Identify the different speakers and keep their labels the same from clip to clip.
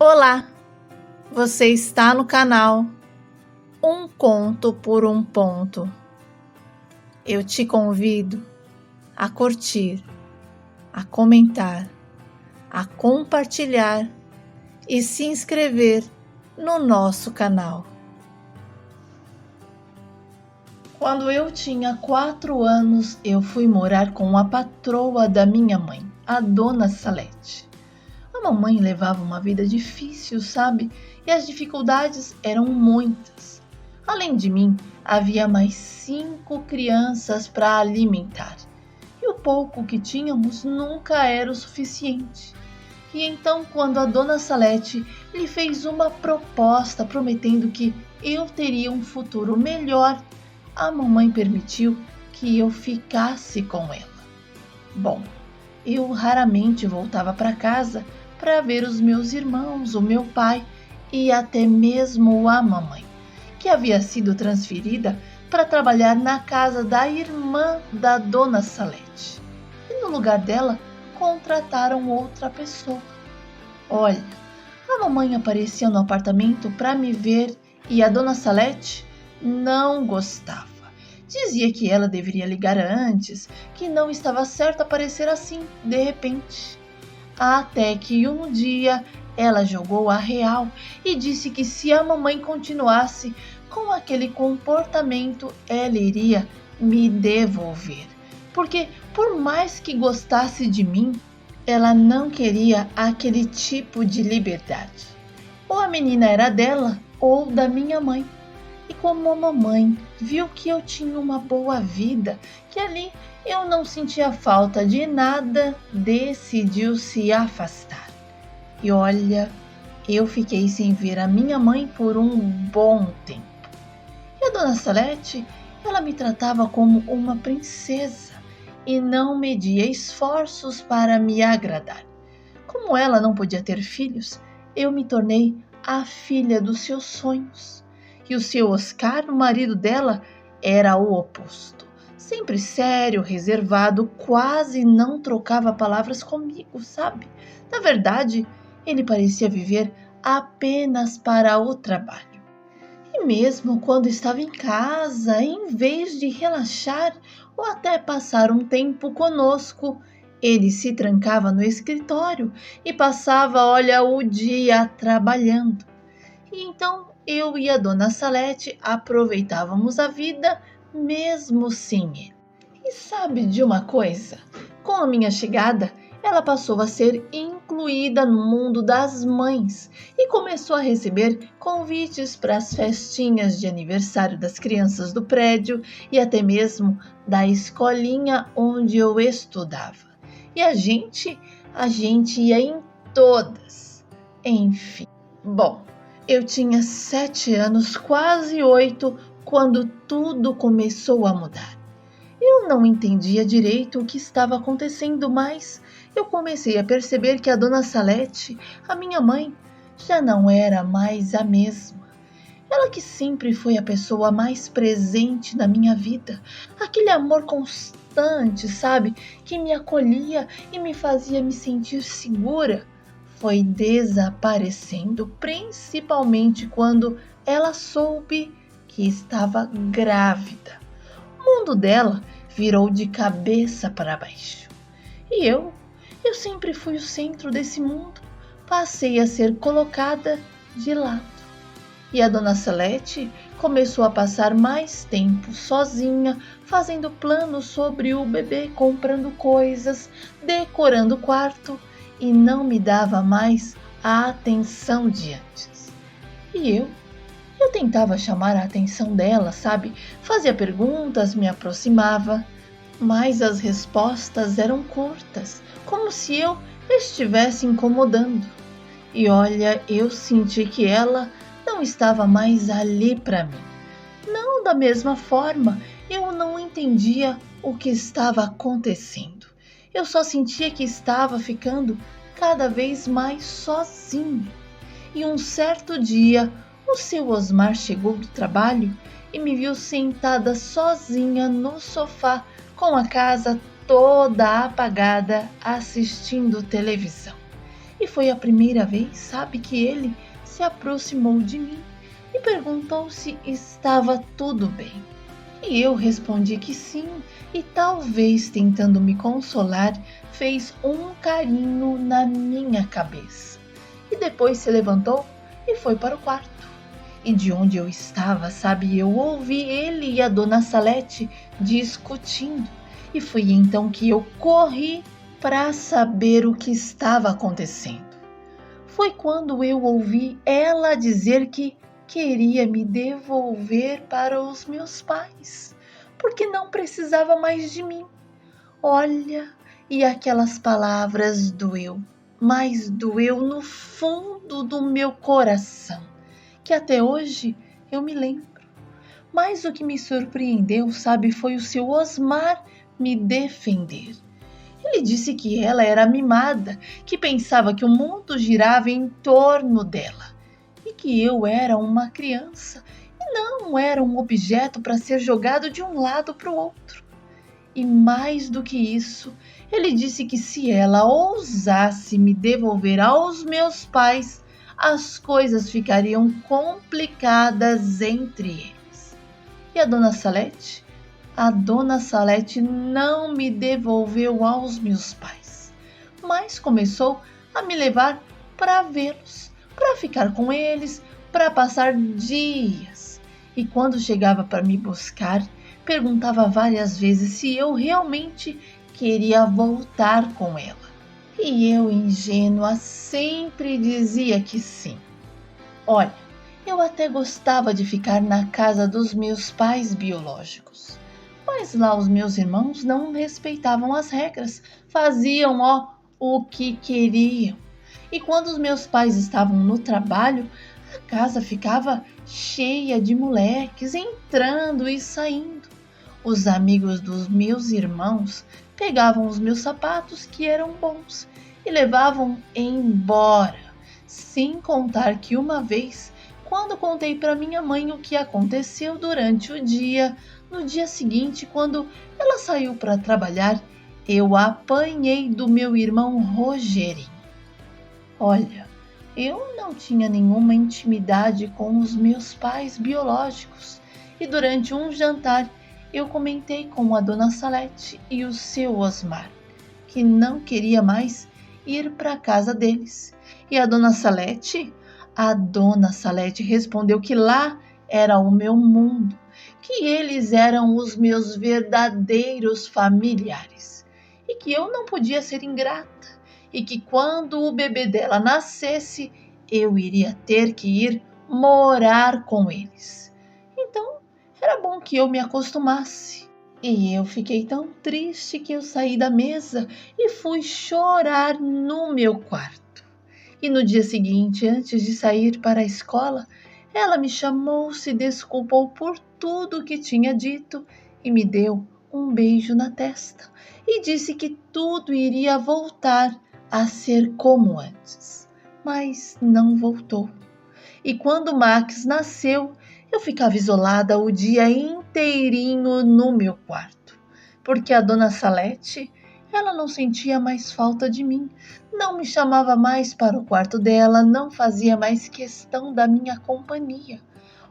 Speaker 1: Olá, você está no canal Um Conto por um Ponto. Eu te convido a curtir, a comentar, a compartilhar e se inscrever no nosso canal. Quando eu tinha 4 anos, eu fui morar com a patroa da minha mãe, a Dona Salete. A mamãe levava uma vida difícil, sabe? E as dificuldades eram muitas. Além de mim, havia mais 5 crianças para alimentar. E o pouco que tínhamos nunca era o suficiente. E então, quando a Dona Salete lhe fez uma proposta prometendo que eu teria um futuro melhor, a mamãe permitiu que eu ficasse com ela. Bom, eu raramente voltava para casa para ver os meus irmãos, o meu pai e até mesmo a mamãe, que havia sido transferida para trabalhar na casa da irmã da Dona Salete. E no lugar dela, contrataram outra pessoa. Olha, a mamãe aparecia no apartamento para me ver e a Dona Salete não gostava. Dizia que ela deveria ligar antes, que não estava certo aparecer assim, de repente. Até que um dia ela jogou a real e disse que se a mamãe continuasse com aquele comportamento, ela iria me devolver. Porque por mais que gostasse de mim, ela não queria aquele tipo de liberdade. Ou a menina era dela ou da minha mãe. E como a mamãe viu que eu tinha uma boa vida, que ali eu não sentia falta de nada, decidiu se afastar. E olha, eu fiquei sem ver a minha mãe por um bom tempo. E a Dona Salete, ela me tratava como uma princesa e não media esforços para me agradar. Como ela não podia ter filhos, eu me tornei a filha dos seus sonhos. E o seu Oscar, o marido dela, era o oposto. Sempre sério, reservado, quase não trocava palavras comigo, sabe? Na verdade, ele parecia viver apenas para o trabalho. E mesmo quando estava em casa, em vez de relaxar ou até passar um tempo conosco, ele se trancava no escritório e passava, olha, o dia trabalhando. E então eu e a Dona Salete aproveitávamos a vida mesmo sem ele. E sabe de uma coisa? Com a minha chegada, ela passou a ser incluída no mundo das mães e começou a receber convites para as festinhas de aniversário das crianças do prédio e até mesmo da escolinha onde eu estudava. E a gente ia em todas. Enfim, bom, eu tinha 7 anos, quase 8, quando tudo começou a mudar. Eu não entendia direito o que estava acontecendo, mas eu comecei a perceber que a Dona Salete, a minha mãe, já não era mais a mesma. Ela que sempre foi a pessoa mais presente na minha vida, aquele amor constante, sabe, que me acolhia e me fazia me sentir segura, foi desaparecendo, principalmente quando ela soube que estava grávida. O mundo dela virou de cabeça para baixo. E eu sempre fui o centro desse mundo. Passei a ser colocada de lado. E a Dona Salete começou a passar mais tempo sozinha, fazendo planos sobre o bebê, comprando coisas, decorando o quarto, e não me dava mais a atenção de antes. E eu tentava chamar a atenção dela, sabe? Fazia perguntas, me aproximava, mas as respostas eram curtas, como se eu estivesse incomodando. E olha, eu senti que ela não estava mais ali para mim. Não da mesma forma, eu não entendia o que estava acontecendo. Eu só sentia que estava ficando cada vez mais sozinha. E um certo dia, o seu Osmar chegou do trabalho e me viu sentada sozinha no sofá, com a casa toda apagada, assistindo televisão. E foi a primeira vez, sabe, que ele se aproximou de mim e perguntou se estava tudo bem. E eu respondi que sim, e talvez tentando me consolar, fez um carinho na minha cabeça. E depois se levantou e foi para o quarto. E de onde eu estava, sabe, eu ouvi ele e a dona Salete discutindo. E foi então que eu corri para saber o que estava acontecendo. Foi quando eu ouvi ela dizer que queria me devolver para os meus pais, porque não precisava mais de mim. Olha, e aquelas palavras doeu, mas doeu no fundo do meu coração, que até hoje eu me lembro. Mas o que me surpreendeu, sabe, foi o seu Osmar me defender. Ele disse que ela era mimada, que pensava que o mundo girava em torno dela e que eu era uma criança e não era um objeto para ser jogado de um lado para o outro. E mais do que isso, ele disse que se ela ousasse me devolver aos meus pais, as coisas ficariam complicadas entre eles. E a dona Salete? A dona Salete não me devolveu aos meus pais, mas começou a me levar para vê-los, para ficar com eles, para passar dias. E quando chegava para me buscar, perguntava várias vezes se eu realmente queria voltar com ela. E eu, ingênua, sempre dizia que sim. Olha, eu até gostava de ficar na casa dos meus pais biológicos. Mas lá os meus irmãos não respeitavam as regras, faziam o que queriam. E quando os meus pais estavam no trabalho, a casa ficava cheia de moleques entrando e saindo. Os amigos dos meus irmãos pegavam os meus sapatos, que eram bons, e levavam embora. Sem contar que uma vez, quando contei para minha mãe o que aconteceu durante o dia, no dia seguinte, quando ela saiu para trabalhar, eu apanhei do meu irmão Rogerinho. Olha, eu não tinha nenhuma intimidade com os meus pais biológicos e durante um jantar eu comentei com a dona Salete e o seu Osmar que não queria mais ir para a casa deles. E a dona Salete? A dona Salete respondeu que lá era o meu mundo, que eles eram os meus verdadeiros familiares e que eu não podia ser ingrata e que quando o bebê dela nascesse, eu iria ter que ir morar com eles. Então, era bom que eu me acostumasse. E eu fiquei tão triste que eu saí da mesa e fui chorar no meu quarto. E no dia seguinte, antes de sair para a escola, ela me chamou, se desculpou por tudo que tinha dito e me deu um beijo na testa e disse que tudo iria voltar a ser como antes. Mas não voltou. E quando Max nasceu, eu ficava isolada o dia inteirinho no meu quarto, porque a dona Salete, ela não sentia mais falta de mim, não me chamava mais para o quarto dela, não fazia mais questão da minha companhia.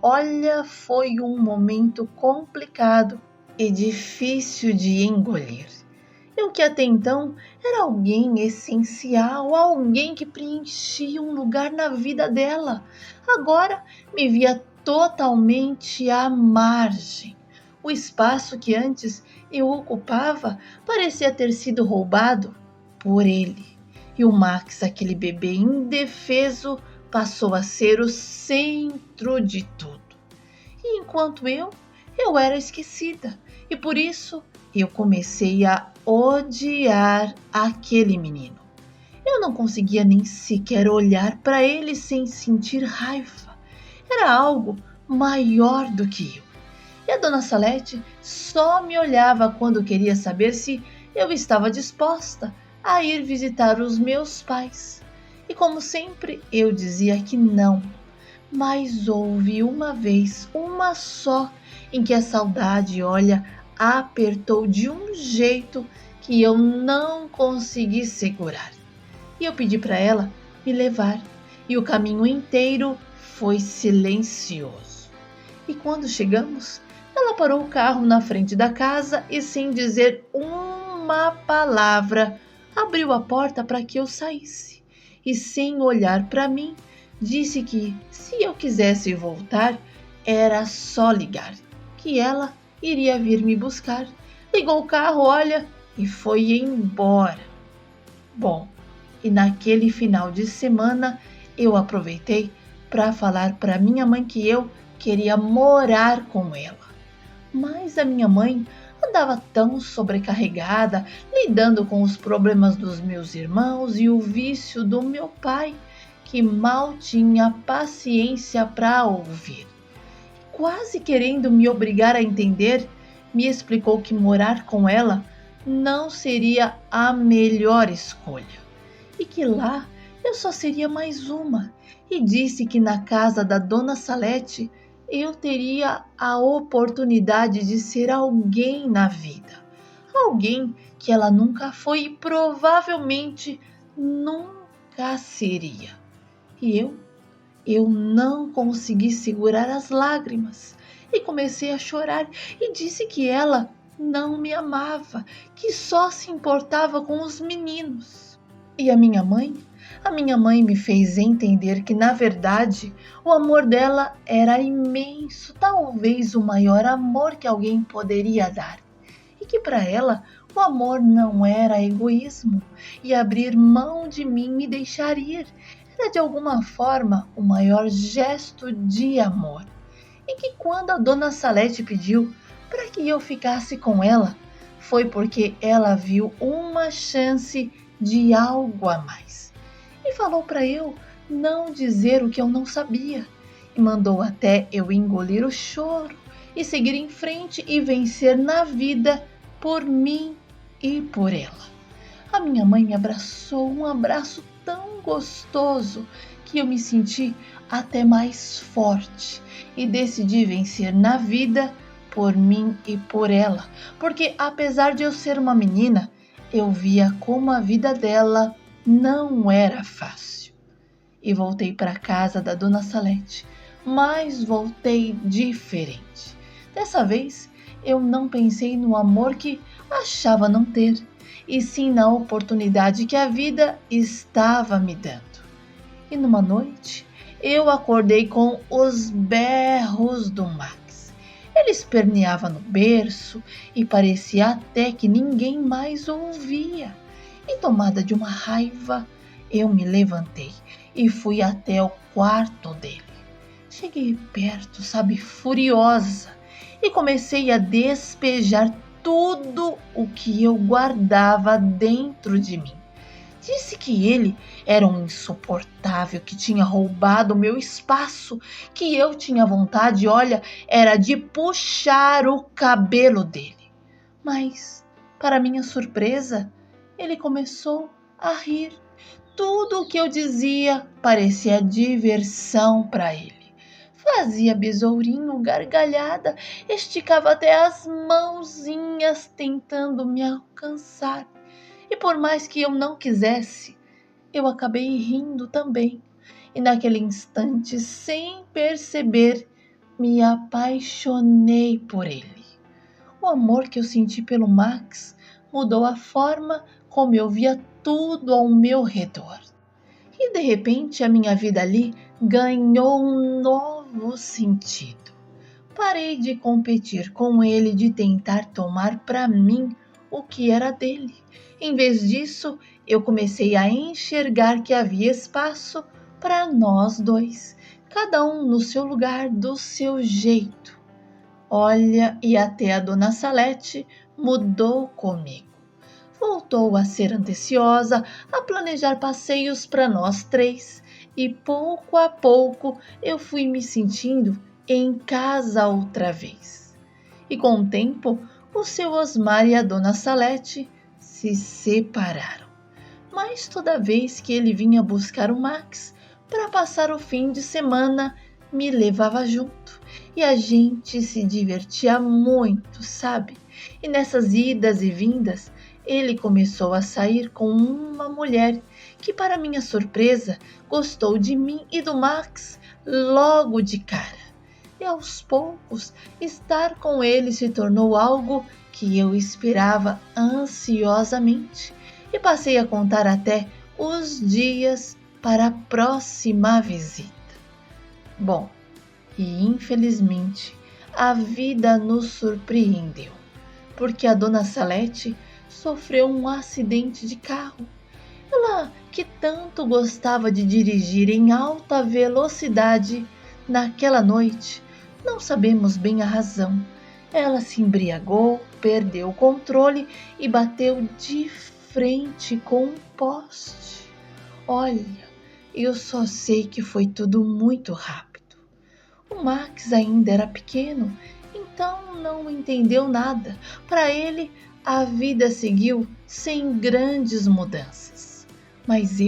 Speaker 1: Olha, foi um momento complicado e difícil de engolir. Eu que até então era alguém essencial, alguém que preenchia um lugar na vida dela, agora me via totalmente à margem. O espaço que antes eu ocupava parecia ter sido roubado por ele. E o Max, aquele bebê indefeso, passou a ser o centro de tudo. E enquanto eu era esquecida. E por isso eu comecei a odiar aquele menino. Eu não conseguia nem sequer olhar para ele sem sentir raiva. Era algo maior do que eu. E a dona Salete só me olhava quando queria saber se eu estava disposta a ir visitar os meus pais. E como sempre, eu dizia que não. Mas houve uma vez, uma só, em que a saudade, olha, apertou de um jeito que eu não consegui segurar. e eu pedi para ela me levar, e o caminho inteiro foi silencioso. E quando chegamos, ela parou o carro na frente da casa e, sem dizer uma palavra, abriu a porta para que eu saísse. E, sem olhar para mim, disse que, se eu quisesse voltar, era só ligar, que ela iria vir me buscar. Ligou o carro, olha, e foi embora. Bom, e naquele final de semana eu aproveitei para falar para minha mãe que eu queria morar com ela. Mas a minha mãe andava tão sobrecarregada, lidando com os problemas dos meus irmãos e o vício do meu pai, que mal tinha paciência para ouvir. Quase querendo me obrigar a entender, me explicou que morar com ela não seria a melhor escolha e que lá eu só seria mais uma, e disse que na casa da Dona Salete eu teria a oportunidade de ser alguém na vida, alguém que ela nunca foi e provavelmente nunca seria. E eu não consegui segurar as lágrimas e comecei a chorar e disse que ela não me amava, que só se importava com os meninos. E a minha mãe me fez entender que, na verdade, o amor dela era imenso, talvez o maior amor que alguém poderia dar. E que para ela o amor não era egoísmo e abrir mão de mim me deixar ir. Era de alguma forma o maior gesto de amor. E que quando a Dona Salete pediu para que eu ficasse com ela, foi porque ela viu uma chance de algo a mais. E falou para eu não dizer o que eu não sabia. E mandou até eu engolir o choro e seguir em frente e vencer na vida por mim e por ela. A minha mãe me abraçou, um abraço tão gostoso que eu me senti até mais forte e decidi vencer na vida por mim e por ela, porque apesar de eu ser uma menina, eu via como a vida dela não era fácil. E voltei para casa da Dona Salete, mas voltei diferente. Dessa vez, eu não pensei no amor que achava não ter, e sim na oportunidade que a vida estava me dando. E numa noite, eu acordei com os berros do Max. Ele esperneava no berço e parecia até que ninguém mais ouvia. E tomada de uma raiva, eu me levantei e fui até o quarto dele. Cheguei perto, furiosa, e comecei a despejar tudo o que eu guardava dentro de mim. Disse que ele era um insuportável, que tinha roubado o meu espaço, que eu tinha vontade, olha, era de puxar o cabelo dele. Mas, para minha surpresa, ele começou a rir. Tudo o que eu dizia parecia diversão para ele. Fazia besourinho, gargalhada, esticava até as mãozinhas tentando me alcançar. E por mais que eu não quisesse, eu acabei rindo também. E naquele instante, sem perceber, me apaixonei por ele. O amor que eu senti pelo Max mudou a forma como eu via tudo ao meu redor. E de repente a minha vida ali ganhou um novo sentido. Parei de competir com ele, de tentar tomar para mim o que era dele. Em vez disso, eu comecei a enxergar que havia espaço para nós dois, cada um no seu lugar, do seu jeito. Olha, e até a Dona Salete mudou comigo. Voltou a ser ambiciosa, a planejar passeios para nós três, e pouco a pouco eu fui me sentindo em casa outra vez. E com o tempo, o seu Osmar e a Dona Salete se separaram. Mas toda vez que ele vinha buscar o Max para passar o fim de semana, me levava junto. E a gente se divertia muito, sabe? E nessas idas e vindas, ele começou a sair com uma mulher que, para minha surpresa, gostou de mim e do Max logo de cara. E aos poucos, estar com ele se tornou algo que eu esperava ansiosamente e passei a contar até os dias para a próxima visita. Bom, e infelizmente a vida nos surpreendeu, porque a dona Salete sofreu um acidente de carro. Ela, que tanto gostava de dirigir em alta velocidade, naquela noite, não sabemos bem a razão. Ela se embriagou, perdeu o controle e bateu de frente com um poste. Olha, eu só sei que foi tudo muito rápido. O Max ainda era pequeno, então não entendeu nada. Para ele, a vida seguiu sem grandes mudanças. Mas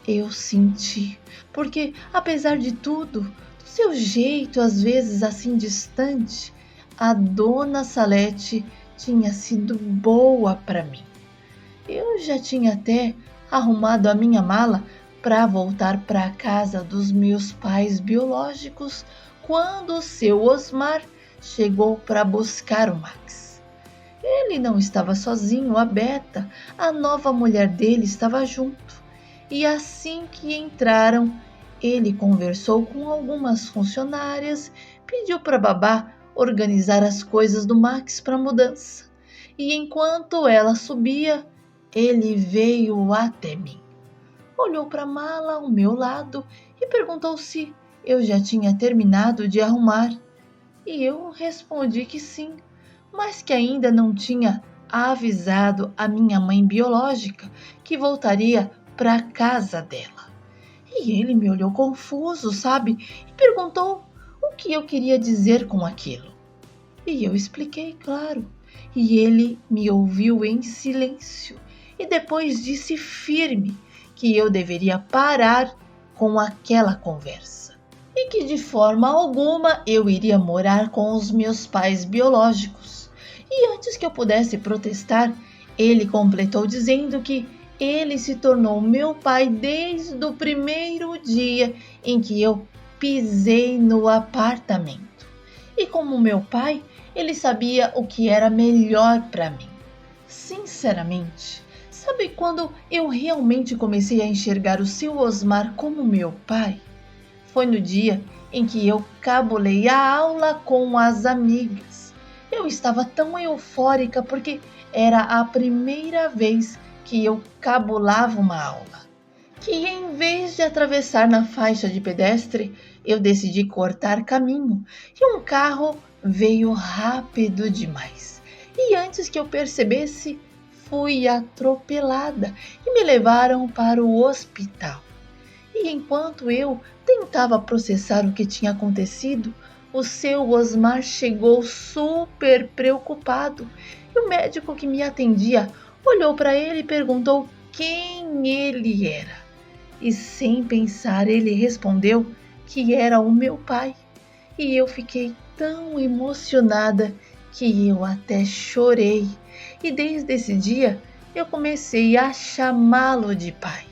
Speaker 1: eu senti, porque apesar de tudo, do seu jeito às vezes assim distante, a dona Salete tinha sido boa para mim. Eu já tinha até arrumado a minha mala para voltar para a casa dos meus pais biológicos quando o seu Osmar chegou para buscar o Max. Ele não estava sozinho, a Beta, a nova mulher dele, estava junto. E assim que entraram, ele conversou com algumas funcionárias, pediu para a babá organizar as coisas do Max para a mudança. E enquanto ela subia, ele veio até mim. Olhou para a mala ao meu lado e perguntou se eu já tinha terminado de arrumar. E eu respondi que sim, mas que ainda não tinha avisado a minha mãe biológica que voltaria para a casa dela. E ele me olhou confuso, sabe? E perguntou o que eu queria dizer com aquilo. E eu expliquei, claro. E ele me ouviu em silêncio e depois disse firme que eu deveria parar com aquela conversa e que de forma alguma eu iria morar com os meus pais biológicos. E antes que eu pudesse protestar, ele completou dizendo que ele se tornou meu pai desde o primeiro dia em que eu pisei no apartamento. E como meu pai, ele sabia o que era melhor para mim. Sinceramente, sabe quando eu realmente comecei a enxergar o seu Osmar como meu pai? Foi no dia em que eu cabulei a aula com as amigas. Eu estava tão eufórica porque era a primeira vez que eu cabulava uma aula, que em vez de atravessar na faixa de pedestre, eu decidi cortar caminho e um carro veio rápido demais. E antes que eu percebesse, fui atropelada e me levaram para o hospital. E enquanto eu tentava processar o que tinha acontecido, o seu Osmar chegou super preocupado e o médico que me atendia olhou para ele e perguntou quem ele era. E sem pensar, ele respondeu que era o meu pai. E eu fiquei tão emocionada que eu até chorei. E desde esse dia eu comecei a chamá-lo de pai.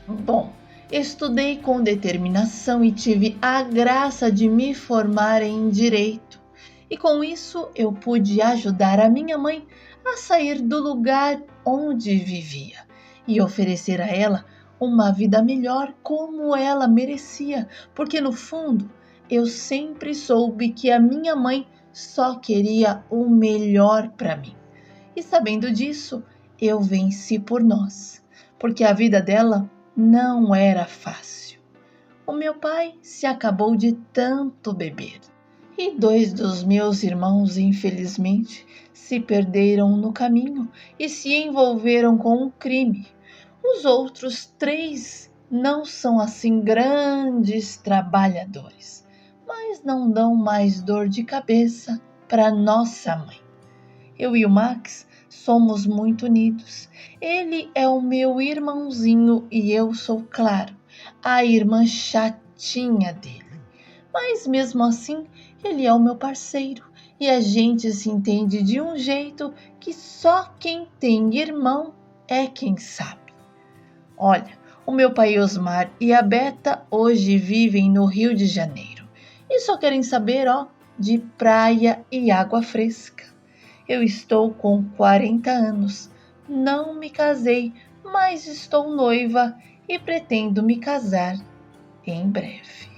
Speaker 1: Bom, estudei com determinação e tive a graça de me formar em direito. E com isso eu pude ajudar a minha mãe a sair do lugar onde vivia e oferecer a ela uma vida melhor como ela merecia, porque no fundo eu sempre soube que a minha mãe só queria o melhor para mim. E sabendo disso, eu venci por nós, porque a vida dela não era fácil. O meu pai se acabou de tanto beber. E 2 dos meus irmãos, infelizmente, se perderam no caminho e se envolveram com um crime. Os outros 3 não são assim grandes trabalhadores, mas não dão mais dor de cabeça para nossa mãe. Eu e o Max somos muito unidos. Ele é o meu irmãozinho e eu sou, claro, a irmã chatinha dele. Mas mesmo assim, ele é o meu parceiro e a gente se entende de um jeito que só quem tem irmão é quem sabe. Olha, o meu pai Osmar e a Beta hoje vivem no Rio de Janeiro e só querem saber, de praia e água fresca. Eu estou com 40 anos, não me casei, mas estou noiva e pretendo me casar em breve.